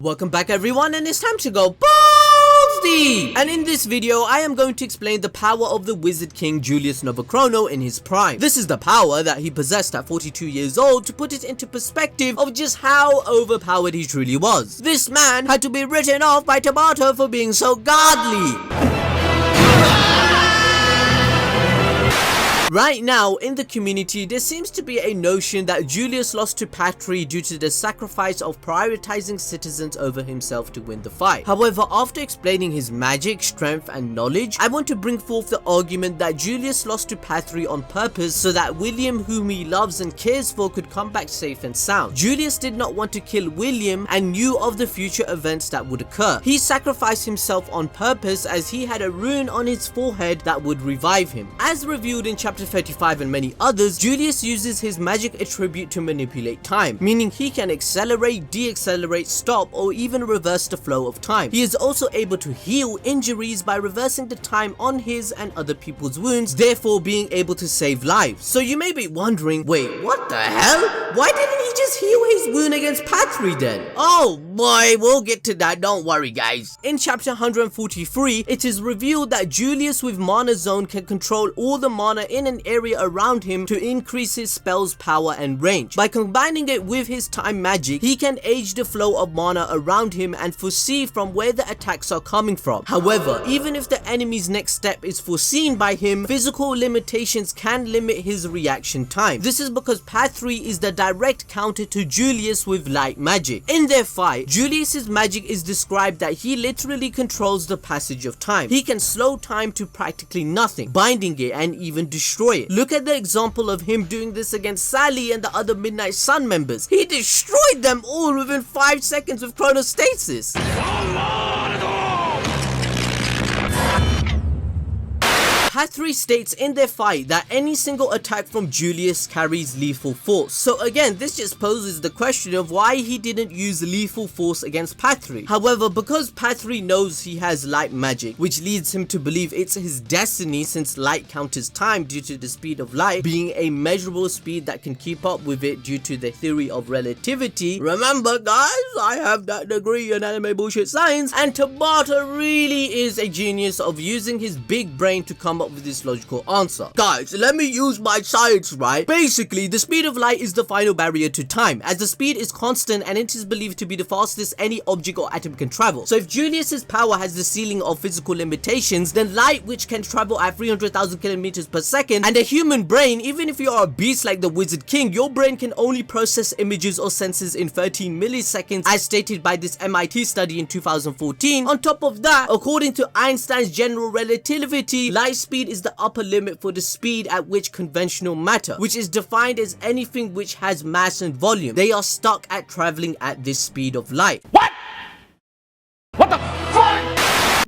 Welcome back everyone, and it's time to go balls deep! And in this video, I am going to explain the power of the Wizard King Julius Novachrono in his prime. This is the power that he possessed at 42 years old to put it into perspective of just how overpowered he truly was. This man had to be written off by Tomato for being so godly. Right now, in the community, there seems to be a notion that Julius lost to Patri due to the sacrifice of prioritizing citizens over himself to win the fight. However, after explaining his magic, strength, and knowledge, I want to bring forth the argument that Julius lost to Patri on purpose so that William, whom he loves and cares for, could come back safe and sound. Julius did not want to kill William and knew of the future events that would occur. He sacrificed himself on purpose as he had a rune on his forehead that would revive him. As revealed in chapter 35 and many others, Julius uses his magic attribute to manipulate time, meaning he can accelerate, deaccelerate, stop, or even reverse the flow of time. He is also able to heal injuries by reversing the time on his and other people's wounds, therefore being able to save lives. So you may be wondering, wait, what the hell? Why didn't he just heal his wound against Patri then? Oh boy, we'll get to that, don't worry guys. In chapter 143, it is revealed that Julius with Mana Zone can control all the mana in an area around him to increase his spell's power and range. By combining it with his time magic, he can age the flow of mana around him and foresee from where the attacks are coming from. However, even if the enemy's next step is foreseen by him, physical limitations can limit his reaction time. This is because Patri is the direct counter to Julius with light magic. In their fight, Julius's magic is described that he literally controls the passage of time. He can slow time to practically nothing, binding it and even destroy it. Look at the example of him doing this against Sally and the other Midnight Sun members. He destroyed them all within 5 seconds with chronostasis. Patri states in their fight that any single attack from Julius carries lethal force. So again, this just poses the question of why he didn't use lethal force against Patri. However, because Patri knows he has light magic, which leads him to believe it's his destiny since light counters time due to the speed of light being a measurable speed that can keep up with it due to the theory of relativity. Remember guys, I have that degree in anime bullshit science, and Tabata really is a genius of using his big brain to come up with this logical answer. Guys, let me use my science, right? Basically, the speed of light is the final barrier to time, as the speed is constant and it is believed to be the fastest any object or atom can travel. So if Julius's power has the ceiling of physical limitations, then light, which can travel at 300,000 kilometers per second, and a human brain, even if you are a beast like the Wizard King, your brain can only process images or senses in 13 milliseconds, as stated by this MIT study in 2014. On top of that, according to Einstein's general relativity, light speed is the upper limit for the speed at which conventional matter, which is defined as anything which has mass and volume, they are stuck at traveling at this speed of light. What the fuck?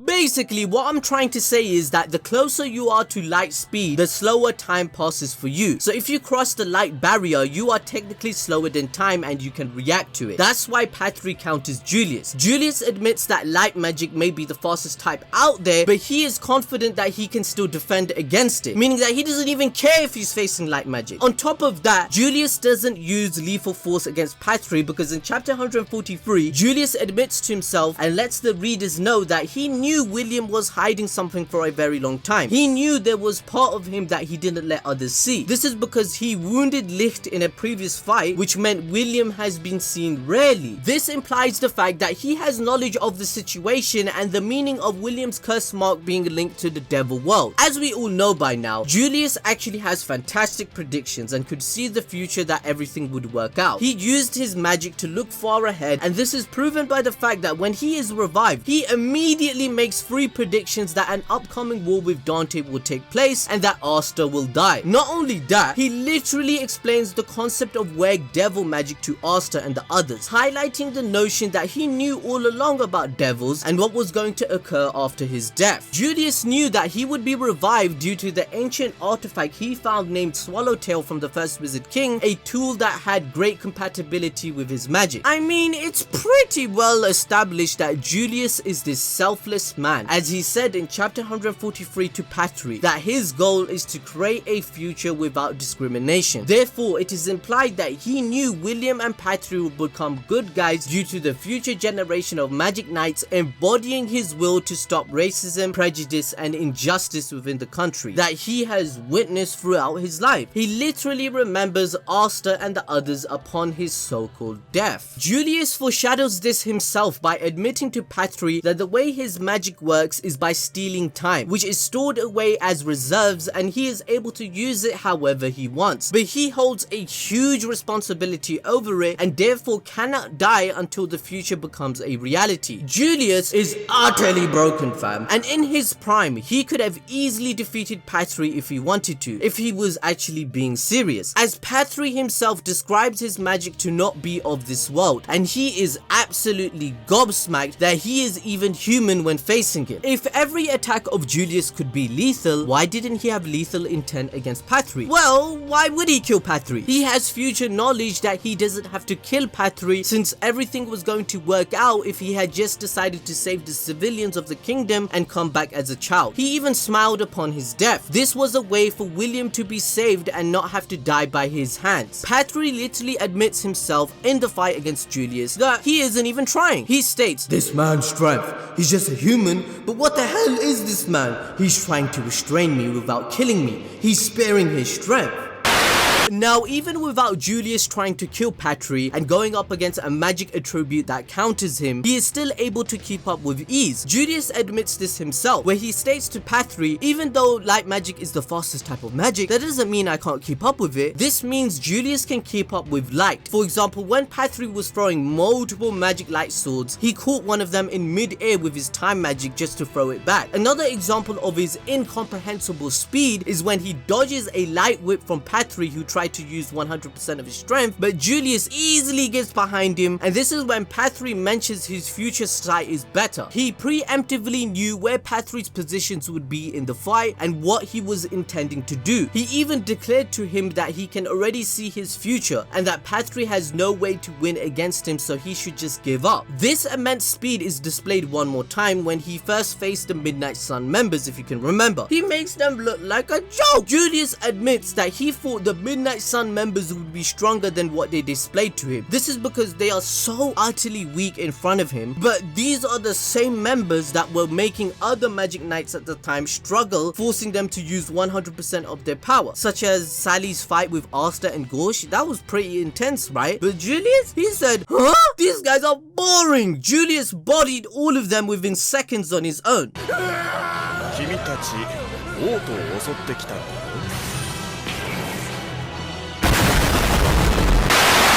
Basically, what I'm trying to say is that the closer you are to light speed, the slower time passes for you. So if you cross the light barrier, you are technically slower than time and you can react to it. That's why Patri counters Julius. Julius admits that light magic may be the fastest type out there, but he is confident that he can still defend against it, meaning that he doesn't even care if he's facing light magic. On top of that, Julius doesn't use lethal force against Patri because in chapter 143, Julius admits to himself and lets the readers know that he knew William was hiding something for a very long time. He knew there was part of him that he didn't let others see. This is because he wounded Licht in a previous fight, which meant William has been seen rarely. This implies the fact that he has knowledge of the situation and the meaning of William's curse mark being linked to the devil world. As we all know by now, Julius actually has fantastic predictions and could see the future that everything would work out. He used his magic to look far ahead, and this is proven by the fact that when he is revived, he immediately makes 3 predictions that an upcoming war with Dante will take place and that Asta will die. Not only that, he literally explains the concept of weird devil magic to Asta and the others, highlighting the notion that he knew all along about devils and what was going to occur after his death. Julius knew that he would be revived due to the ancient artifact he found named Swallowtail from the first Wizard King, a tool that had great compatibility with his magic. I mean, it's pretty well established that Julius is this selfless man man, as he said in chapter 143 to Patri that his goal is to create a future without discrimination. Therefore, it is implied that he knew William and Patri would become good guys due to the future generation of magic knights embodying his will to stop racism, prejudice, and injustice within the country that he has witnessed throughout his life. He literally remembers Asta and the others upon his so-called death. Julius foreshadows this himself by admitting to Patri that the way his magic works is by stealing time, which is stored away as reserves, and he is able to use it however he wants. But he holds a huge responsibility over it and therefore cannot die until the future becomes a reality. Julius is utterly broken, fam, and in his prime he could have easily defeated Patri if he wanted to, if he was actually being serious, as Patri himself describes his magic to not be of this world, and he is absolutely gobsmacked that he is even human when facing it. If every attack of Julius could be lethal, why didn't he have lethal intent against Patri? Well, why would he kill Patri? He has future knowledge that he doesn't have to kill Patri, since everything was going to work out if he had just decided to save the civilians of the kingdom and come back as a child. He even smiled upon his death. This was a way for William to be saved and not have to die by his hands. Patri literally admits himself in the fight against Julius that he isn't even trying. He states, "This man's strength, he's just a human, but what the hell is this man? He's trying to restrain me without killing me. He's sparing his strength." Now, even without Julius trying to kill Patri and going up against a magic attribute that counters him, he is still able to keep up with ease. Julius admits this himself, where he states to Patri, "Even though light magic is the fastest type of magic, that doesn't mean I can't keep up with it. This means Julius can keep up with light." For example, when Patri was throwing multiple magic light swords, he caught one of them in mid-air with his time magic just to throw it back. Another example of his incomprehensible speed is when he dodges a light whip from Patri, who tried to use 100% of his strength, but Julius easily gets behind him, and this is when Patri mentions his future sight is better. He preemptively knew where Patri's positions would be in the fight and what he was intending to do. He even declared to him that he can already see his future and that Patri has no way to win against him, so he should just give up. This immense speed is displayed one more time when he first faced the Midnight Sun members, if you can remember. He makes them look like a joke. Julius admits that he thought the Midnight Sun members would be stronger than what they displayed to him. This is because they are so utterly weak in front of him, but these are the same members that were making other magic knights at the time struggle, forcing them to use 100% of their power, such as Sally's fight with Asta and Gorsh. That was pretty intense, right? But Julius, he said, "Huh? These guys are boring." Julius bodied all of them within seconds on his own.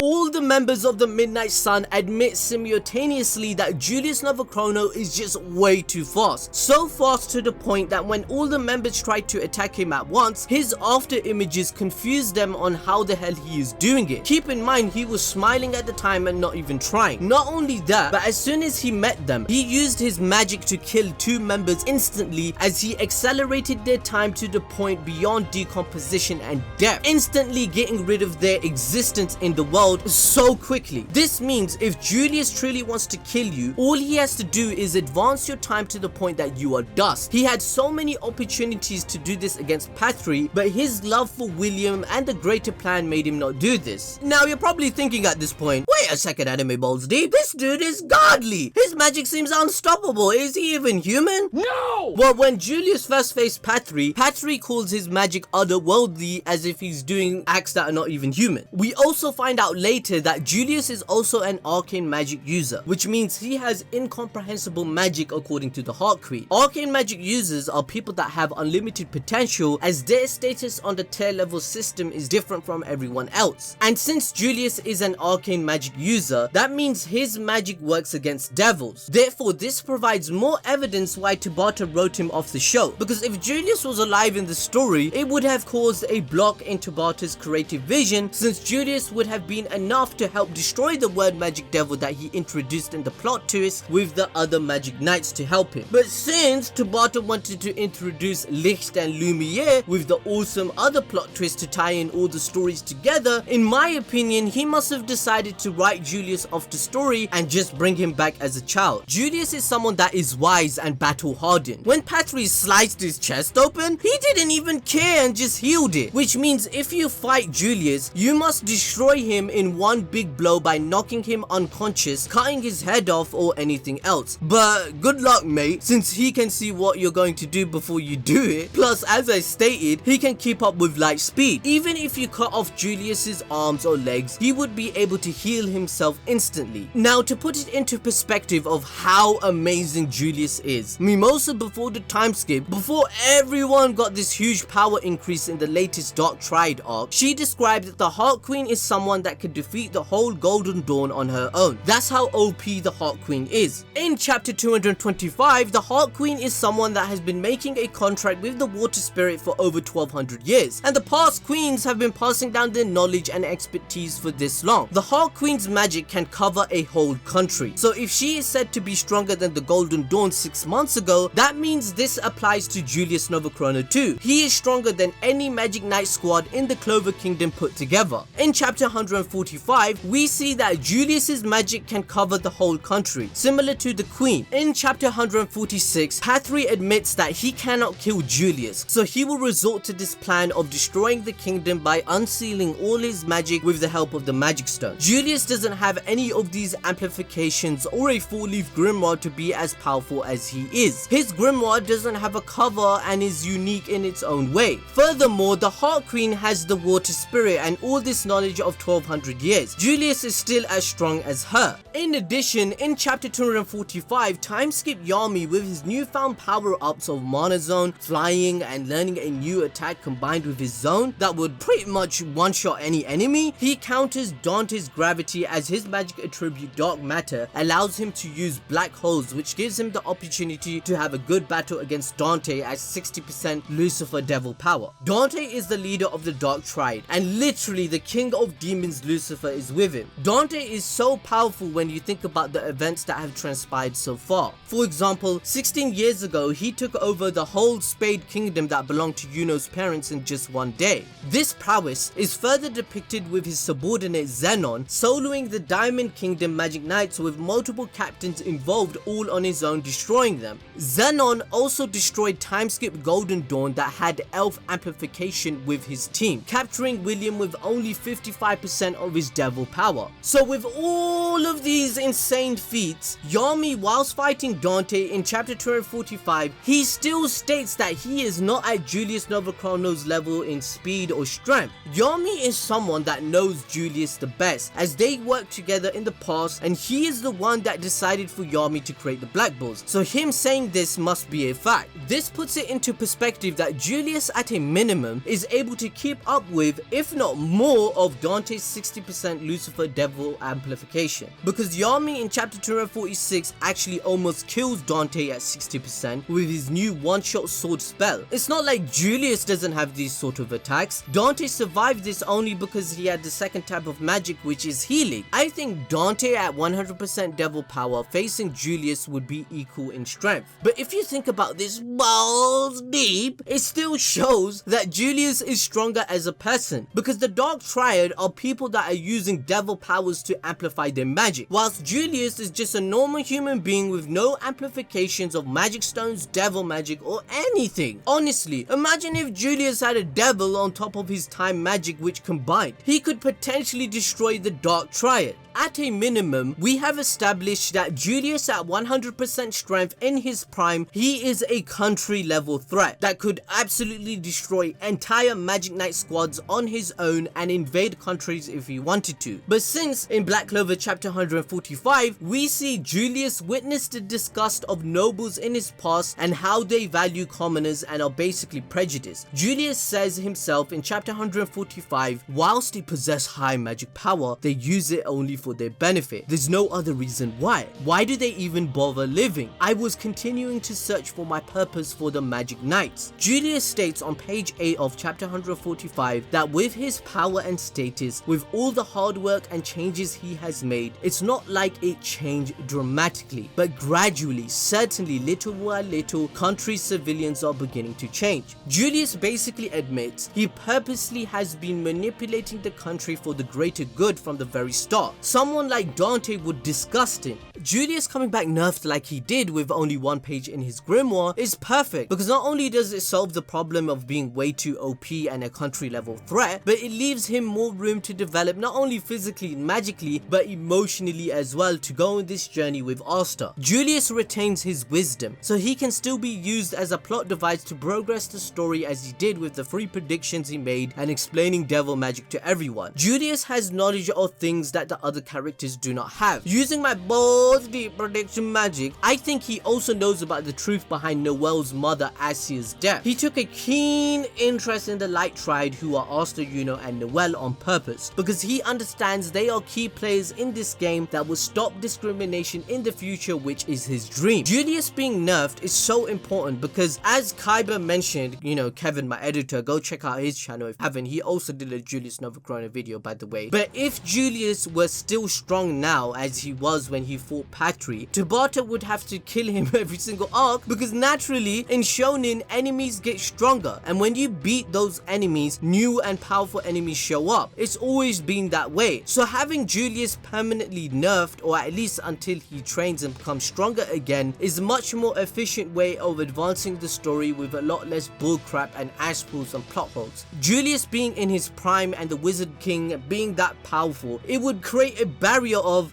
All the members of the Midnight Sun admit simultaneously that Julius Novachrono is just way too fast. So fast to the point that when all the members tried to attack him at once, his after images confused them on how the hell he is doing it. Keep in mind, he was smiling at the time and not even trying. Not only that, but as soon as he met them, he used his magic to kill two members instantly, as he accelerated their time to the point beyond decomposition and death, instantly getting rid of their existence in the world so quickly. This means if Julius truly wants to kill you, all he has to do is advance your time to the point that you are dust. He had so many opportunities to do this against Patri, but his love for William and the greater plan made him not do this. Now you're probably thinking at this point, wait a second, Anime Balls D, this dude is godly. His magic seems unstoppable. Is he even human? No! Well, when Julius first faced Patri, Patri calls his magic otherworldly, as if he's doing acts that are not even human. We also find out later that Julius is also an arcane magic user, which means he has incomprehensible magic according to the Heart Queen. Arcane magic users are people that have unlimited potential, as their status on the tier level system is different from everyone else. And since Julius is an arcane magic user, that means his magic works against devils. Therefore, this provides more evidence why Tabata wrote him off the show, because if Julius was alive in the story, it would have caused a block in Tabata's creative vision, since Julius would have been enough to help destroy the word magic devil that he introduced in the plot twist with the other magic knights to help him. But since Tabata wanted to introduce Licht and Lumiere with the awesome other plot twist to tie in all the stories together, in my opinion, he must have decided to write Julius off the story and just bring him back as a child. Julius is someone that is wise and battle hardened. When Patri sliced his chest open, he didn't even care and just healed it, which means if you fight Julius, you must destroy him in one big blow by knocking him unconscious, cutting his head off, or anything else. But good luck, mate, since he can see what you're going to do before you do it. Plus, as I stated, he can keep up with light speed. Even if you cut off Julius's arms or legs, he would be able to heal himself instantly. Now, to put it into perspective of how amazing Julius is, Mimosa before the time skip, before everyone got this huge power increase in the latest Dark Triad arc, she described that the Heart Queen is someone that could defeat the whole Golden Dawn on her own. That's how OP the Heart Queen is. In chapter 225, the Heart Queen is someone that has been making a contract with the Water Spirit for over 1200 years, and the past queens have been passing down their knowledge and expertise for this long. The Heart Queen's magic can cover a whole country, so if she is said to be stronger than the Golden Dawn 6 months ago, that means this applies to Julius Novachrono too. He is stronger than any Magic Knight squad in the Clover Kingdom put together. In chapter 145, we see that Julius's magic can cover the whole country, similar to the Queen. In chapter 146, Patri admits that he cannot kill Julius, so he will resort to this plan of destroying the kingdom by unsealing all his magic with the help of the magic stone. Julius doesn't have any of these amplifications or a 4-leaf grimoire to be as powerful as he is. His grimoire doesn't have a cover and is unique in its own way. Furthermore, the Heart Queen has the Water Spirit and all this knowledge of 1200 years. Julius is still as strong as her. In addition, in chapter 245, time skip Yami with his newfound power-ups of Mana Zone, flying, and learning a new attack combined with his zone that would pretty much one-shot any enemy. He counters Dante's gravity as his magic attribute Dark Matter allows him to use black holes, which gives him the opportunity to have a good battle against Dante at 60% Lucifer Devil power. Dante is the leader of the Dark Triad, and literally the king of demons Lucifer is with him. Dante is so powerful when you think about the events that have transpired so far. For example, 16 years ago, he took over the whole Spade Kingdom that belonged to Yuno's parents in just one day. This prowess is further depicted with his subordinate Xenon soloing the Diamond Kingdom Magic Knights with multiple captains involved all on his own, destroying them. Xenon also destroyed timeskip Golden Dawn that had elf amplification with his team, capturing William with only 55% of his devil power. So with all of these insane feats, Yami, whilst fighting Dante in chapter 245, he still states that he is not at Julius Novachrono's level in speed or strength. Yami is someone that knows Julius the best, as they worked together in the past, and he is the one that decided for Yami to create the Black Bulls, so him saying this must be a fact. This puts it into perspective that Julius at a minimum is able to keep up with, if not more, of Dante's 60% Lucifer Devil amplification, because Yami in chapter 246 actually almost kills Dante at 60% with his new one-shot sword spell. It's not like Julius doesn't have these sort of attacks. Dante survived this only because he had the second type of magic, which is healing. I think Dante at 100% devil power facing Julius would be equal in strength. But if you think about this balls deep, it still shows that Julius is stronger as a person, because the Dark Triad are people that are using devil powers to amplify their magic, whilst Julius is just a normal human being with no amplifications of magic stones, devil magic, or anything. Honestly, imagine if Julius had a devil on top of his time magic, which combined, he could potentially destroy the Dark Triad. At a minimum, we have established that Julius at 100% strength in his prime, he is a country level threat that could absolutely destroy entire Magic Knight squads on his own and invade countries if he wanted to. But since in Black Clover chapter 145, we see Julius witness the disgust of nobles in his past and how they value commoners and are basically prejudiced. Julius says himself in chapter 145, whilst they possess high magic power, they use it only for their benefit. There's no other reason why. Why do they even bother living? I was continuing to search for my purpose for the Magic Knights. Julius states on page 8 of chapter 145 that with his power and status, with all the hard work and changes he has made, it's not like it changed dramatically, but gradually, certainly little by little, country's civilians are beginning to change. Julius basically admits he purposely has been manipulating the country for the greater good from the very start. Someone like Dante would disgust him. Julius coming back nerfed like he did with only one page in his grimoire is perfect, because not only does it solve the problem of being way too OP and a country level threat, but it leaves him more room to develop not only physically and magically, but emotionally as well, to go on this journey with Asta. Julius retains his wisdom, so he can still be used as a plot device to progress the story as he did with the 3 predictions he made and explaining devil magic to everyone. Julius has knowledge of things that the other characters do not have. Using my balls deep prediction magic, I think he also knows about the truth behind Noelle's mother Asta's death. He took a keen interest in the light triad, who are Asta, and Noelle, on purpose, because he understands they are key players in this game that will stop discrimination in the future, which is his dream. Julius being nerfed is so important because, as Kyber mentioned, Kevin, my editor, go check out his channel if you haven't. He also did a Julius Novachrono video, by the way. But if Julius was still strong now as he was when he fought Patri, Tabata would have to kill him every single arc, because naturally in shonen enemies get stronger, and when you beat those enemies, new and powerful enemies show up. It's always been that way. So having Julius permanently nerfed, or at least until he trains and becomes stronger again, is a much more efficient way of advancing the story with a lot less bullcrap and ass pulls and plot holes. Julius being in his prime and the Wizard King being that powerful, it would create a barrier of,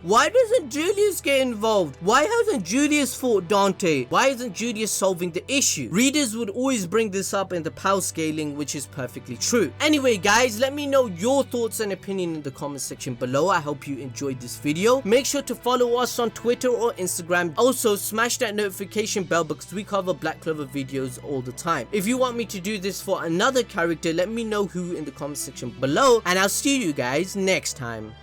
why doesn't Julius get involved? Why hasn't Julius fought Dante? Why isn't Julius solving the issue? Readers would always bring this up in the power scaling, which is perfectly true. Anyway guys, let me know your thoughts and opinion in the comment section below. I hope you enjoyed this video. Make sure to follow us on Twitter or Instagram. Also smash that notification bell, because we cover Black Clover videos all the time. If you want me to do this for another character, let me know who in the comment section below, and I'll see you guys next time.